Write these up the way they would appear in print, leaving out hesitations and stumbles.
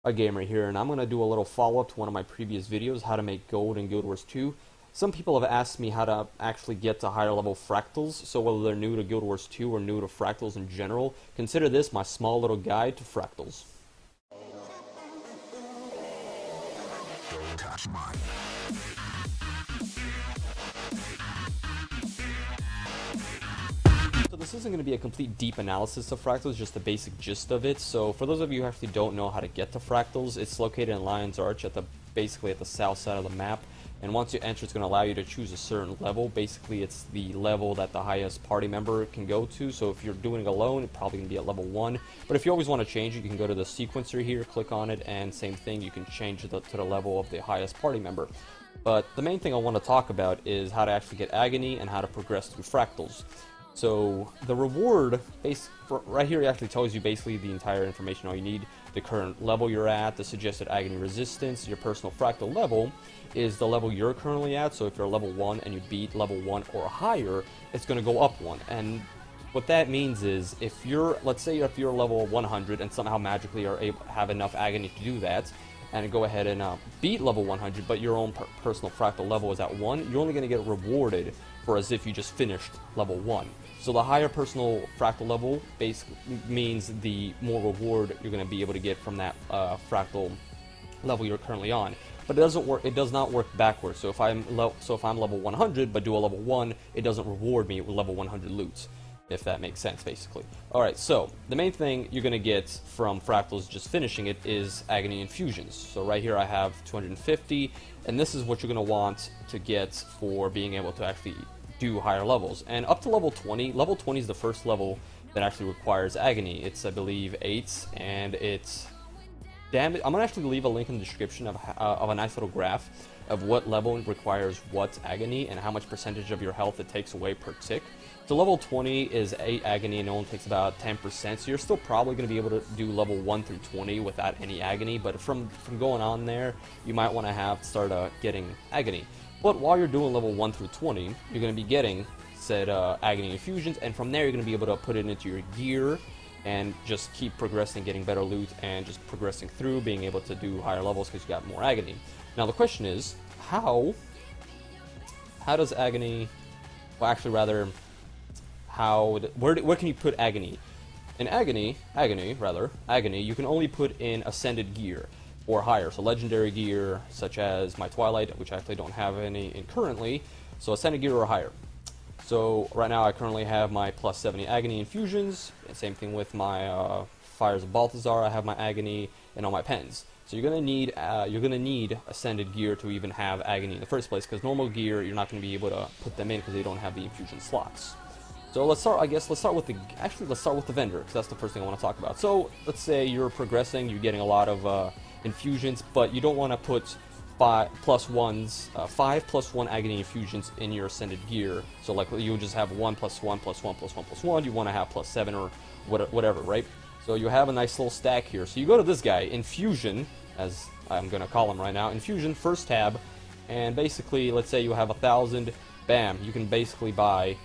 AGamer here, and I'm going to do a little follow-up to one of my previous videos, how to make gold in Guild Wars 2. Some people have asked me how to actually get to higher level fractals, so whether they're new to Guild Wars 2 or new to fractals in general, consider this my small little guide to fractals. Don't touch mine. So this isn't going to be a complete deep analysis of fractals, just the basic gist of it. So for those of you who actually don't know how to get to fractals, it's located in Lion's Arch at basically at the south side of the map. And once you enter, it's going to allow you to choose a certain level. Basically, it's the level that the highest party member can go to. So if you're doing it alone, it's probably going to be at level 1. But if you always want to change it, you can go to the sequencer here, click on it, and same thing, you can change it to the level of the highest party member. But the main thing I want to talk about is how to actually get Agony and how to progress through fractals. So the reward, right here, it actually tells you basically the entire information all you need. The current level you're at, the suggested Agony resistance, your personal fractal level is the level you're currently at. So if you're level 1 and you beat level 1 or higher, it's going to go up 1. And what that means is if you're, let's say if you're level 100 and somehow magically are able have enough Agony to do that, and go ahead and beat level 100, but your own personal fractal level is at 1, you're only going to get rewarded for as if you just finished level 1. So the higher personal fractal level basically means the more reward you're going to be able to get from that fractal level you're currently on. But it doesn't work. It does not work backwards. So if I'm level 100 but do a level 1, it doesn't reward me with level 100 loot, if that makes sense, basically. Alright, so the main thing you're going to get from fractals just finishing it is Agony Infusions. So right here I have 250, and this is what you're going to want to get for being able to actually do higher levels. And up to level 20 is the first level that actually requires Agony. It's, I believe, 8, and it's damage. I'm going to actually leave a link in the description of a nice little graph of what level requires what Agony and how much percentage of your health it takes away per tick. So level 20 is 8 Agony and it only takes about 10%, so you're still probably going to be able to do level 1 through 20 without any Agony, but from going on there, you might want to start getting Agony. But while you're doing level 1 through 20, you're going to be getting said Agony Infusions, and from there you're going to be able to put it into your gear and just keep progressing, getting better loot, and just progressing through, being able to do higher levels because you got more Agony. Now the question is, how does Agony, well actually rather, where can you put Agony? In Agony, you can only put in Ascended gear or higher, so legendary gear such as my Twilight, which I actually don't have any in currently, so Ascended gear or higher. So right now I currently have my plus 70 Agony Infusions, same thing with my Fires of Balthazar, I have my Agony and all my pens. So you're gonna need Ascended gear to even have Agony in the first place, because normal gear you're not gonna be able to put them in because they don't have the infusion slots. So let's start with the vendor, because that's the first thing I want to talk about. So let's say you're progressing, you're getting a lot of infusions, but you don't want to put 5 plus 1 Agony Infusions in your Ascended gear. So like you would just have 1 plus 1 plus 1 plus 1 plus 1. You want to have plus 7 or whatever, right? So you have a nice little stack here. So you go to this guy, Infusion, as I'm going to call him right now, Infusion, first tab, and basically let's say you have 1,000, bam, you can basically buy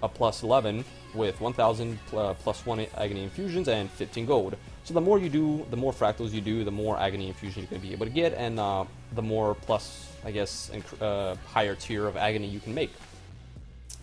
a plus 11 with 1,000 plus 1 Agony Infusions and 15 gold. So the more you do, the more fractals you do, the more Agony Infusions you're going to be able to get, and the more plus, I guess, higher tier of Agony you can make.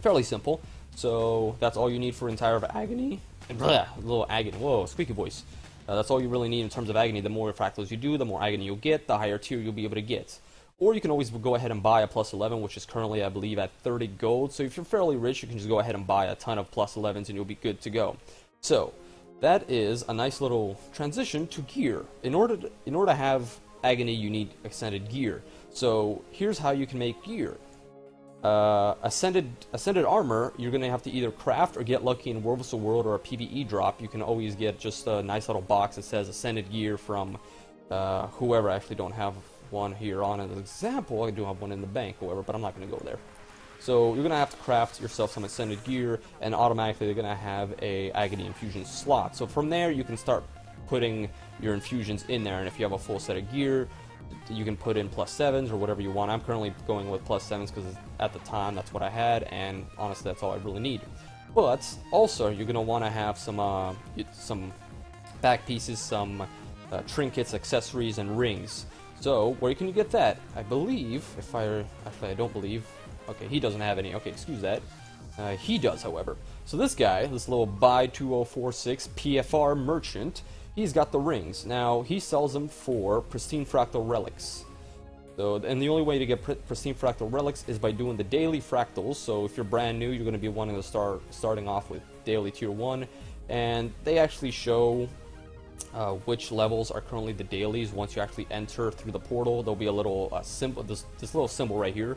Fairly simple. So that's all you need for entire of Agony. And blah, a little Agony. Whoa, squeaky voice. That's all you really need in terms of Agony. The more fractals you do, the more Agony you'll get, the higher tier you'll be able to get. Or you can always go ahead and buy a plus 11, which is currently, I believe, at 30 gold. So if you're fairly rich, you can just go ahead and buy a ton of plus 11s and you'll be good to go. So that is a nice little transition to gear. In order to have Agony, you need Ascended gear. So here's how you can make gear. Ascended armor, you're going to have to either craft or get lucky in Wolves of the World or a PvE drop. You can always get just a nice little box that says Ascended gear from whoever. I actually don't have one here on an example. I do have one in the bank, however, but I'm not going to go there. So you're going to have to craft yourself some Ascended gear, and automatically they're going to have a Agony Infusion slot. So from there you can start putting your infusions in there, and if you have a full set of gear, you can put in plus 7s or whatever you want. I'm currently going with plus 7s because at the time that's what I had, and honestly that's all I really need. But also you're going to want to have some back pieces, some trinkets, accessories, and rings. So, where can you get that? I believe, actually I don't believe, okay, he doesn't have any, okay, excuse that. He does, however. So this guy, this little Buy 2046 PFR merchant, he's got the rings. Now, he sells them for pristine fractal relics. So, and the only way to get pristine fractal relics is by doing the daily fractals. So if you're brand new, you're going to be wanting to starting off with daily tier 1. And they actually show which levels are currently the dailies. Once you actually enter through the portal, there'll be a little symbol, this little symbol right here.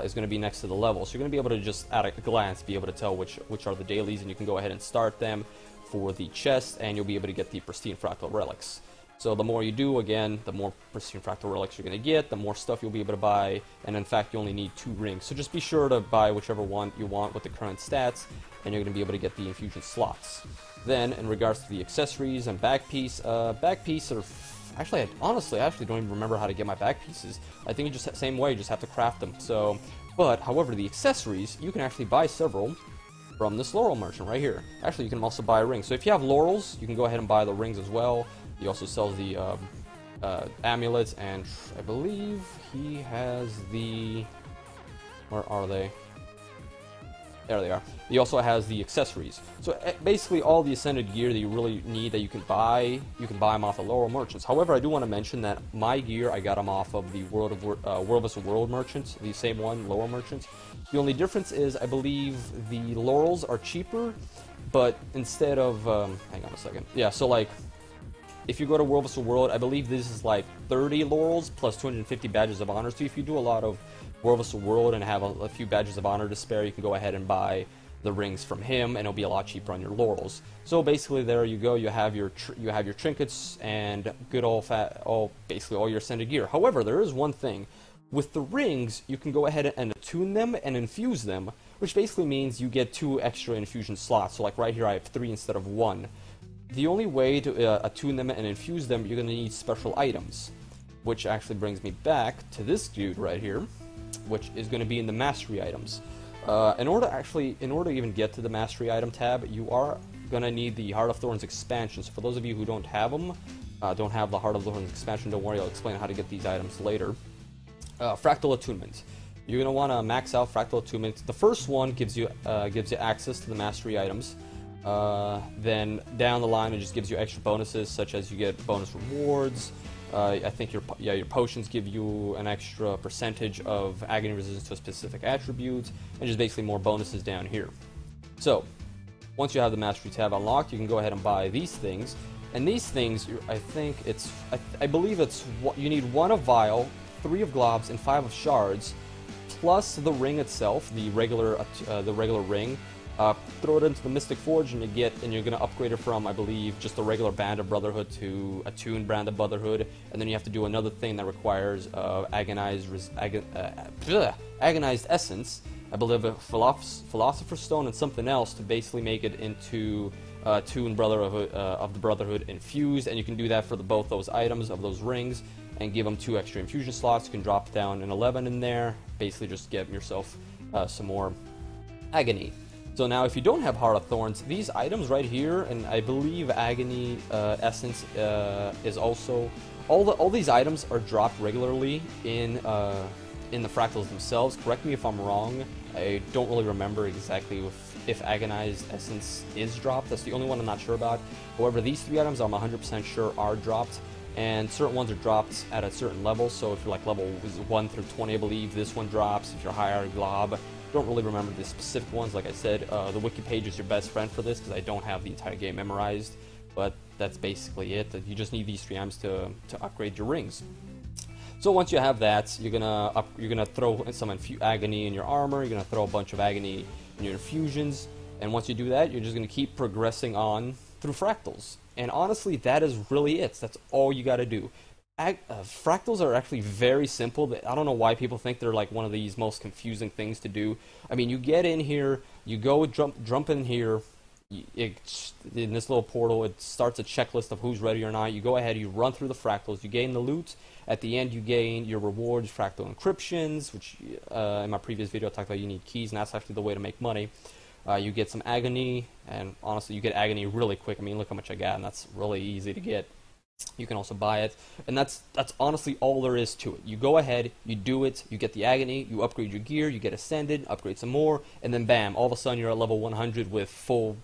Is going to be next to the level, so you're going to be able to just at a glance be able to tell which are the dailies, and you can go ahead and start them for the chest, and you'll be able to get the pristine fractal relics. So the more you do, again, the more pristine fractal relics you're going to get, the more stuff you'll be able to buy, and in fact you only need 2 rings. So just be sure to buy whichever one you want with the current stats, and you're going to be able to get the infusion slots. Then in regards to the accessories and back piece are actually, honestly, I actually don't even remember how to get my back pieces. I think it's just the same way, you just have to craft them. So, but, however, the accessories, you can actually buy several from this laurel merchant right here. Actually, you can also buy rings. So if you have laurels, you can go ahead and buy the rings as well. He also sells the amulets, and I believe he has the... Where are they? There they are. He also has the accessories. So basically all the ascended gear that you really need that you can buy them off the Laurel Merchants. However, I do want to mention that my gear, I got them off of the World vs. World Merchants, the same one, Laurel Merchants. The only difference is I believe the Laurels are cheaper, but instead of, hang on a second. Yeah, so like, if you go to World vs. World, I believe this is like 30 Laurels plus 250 badges of honor. So if you do a lot of World vs. World and have a few badges of honor to spare, you can go ahead and buy the rings from him, and it'll be a lot cheaper on your laurels. So basically, there you go. You have your trinkets and good basically all your ascended gear. However, there is one thing. With the rings, you can go ahead and attune them and infuse them, which basically means you get 2 extra infusion slots. So like right here, I have 3 instead of 1. The only way to attune them and infuse them, you're going to need special items, which actually brings me back to this dude right here, which is going to be in the mastery items. In order to even get to the mastery item tab, you are going to need the Heart of Thorns expansion. So for those of you who don't have them, don't have the Heart of Thorns expansion, don't worry, I'll explain how to get these items later. Fractal Attunement. You're going to want to max out Fractal Attunement. The first one gives you access to the mastery items. Then down the line, it just gives you extra bonuses, such as you get bonus rewards. I think your potions give you an extra percentage of agony resistance to a specific attribute, and just basically more bonuses down here. So, once you have the mastery tab unlocked, you can go ahead and buy these things. And these things, I believe you need 1 of Vial, 3 of Globs, and 5 of Shards, plus the ring itself, the regular ring. Throw it into the Mystic Forge, and you're gonna upgrade it from, I believe, just the regular Band of Brotherhood to Attuned Brand of Brotherhood, and then you have to do another thing that requires Agonized Essence, I believe a Philosopher's Stone and something else to basically make it into Attuned Brotherhood of the Brotherhood infused, and you can do that for both those items of those rings, and give them 2 extra infusion slots. You can drop down an 11 in there, basically just get yourself some more agony. So now if you don't have Heart of Thorns, these items right here, and I believe Agony Essence is also, all these items are dropped regularly in the fractals themselves. Correct me if I'm wrong, I don't really remember exactly if Agonized Essence is dropped. That's the only one I'm not sure about. However, these 3 items I'm 100% sure are dropped, and certain ones are dropped at a certain level. So if you're like level 1 through 20, I believe this one drops. If you're higher, Glob. Don't really remember the specific ones. Like I said, the wiki page is your best friend for this because I don't have the entire game memorized, but that's basically it. You just need these 3 items to upgrade your rings. So once you have that, you're gonna throw some agony in your armor. You're gonna throw a bunch of agony in your infusions, and once you do that, you're just gonna keep progressing on through fractals. And honestly, that is really it. That's all you got to do. Fractals are actually very simple. I don't know why people think they're like one of these most confusing things to do. I mean, you get in here, you go jump in here, in this little portal, it starts a checklist of who's ready or not. You go ahead, you run through the fractals, you gain the loot. At the end, you gain your rewards, fractal encryptions, which in my previous video I talked about you need keys, and that's actually the way to make money. You get some agony, and honestly, you get agony really quick. I mean, look how much I got, and that's really easy to get. You can also buy it, and that's honestly all there is to it. You go ahead, you do it, you get the Agony, you upgrade your gear, you get Ascended, upgrade some more, and then bam, all of a sudden you're at level 100 with full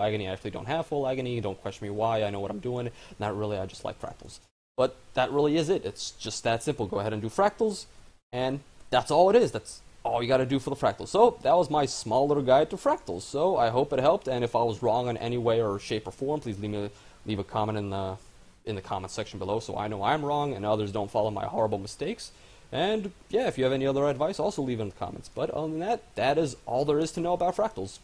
Agony. I actually don't have full Agony, don't question me why, I know what I'm doing. Not really, I just like Fractals. But that really is it. It's just that simple. Go ahead and do Fractals, and that's all it is. That's all you gotta do for the Fractals. So, that was my small little guide to Fractals. So, I hope it helped, and if I was wrong in any way or shape or form, please leave a comment in the comment section below so I know I'm wrong and others don't follow my horrible mistakes. And yeah, if you have any other advice, also leave it in the comments. But other than that, that is all there is to know about Fractals.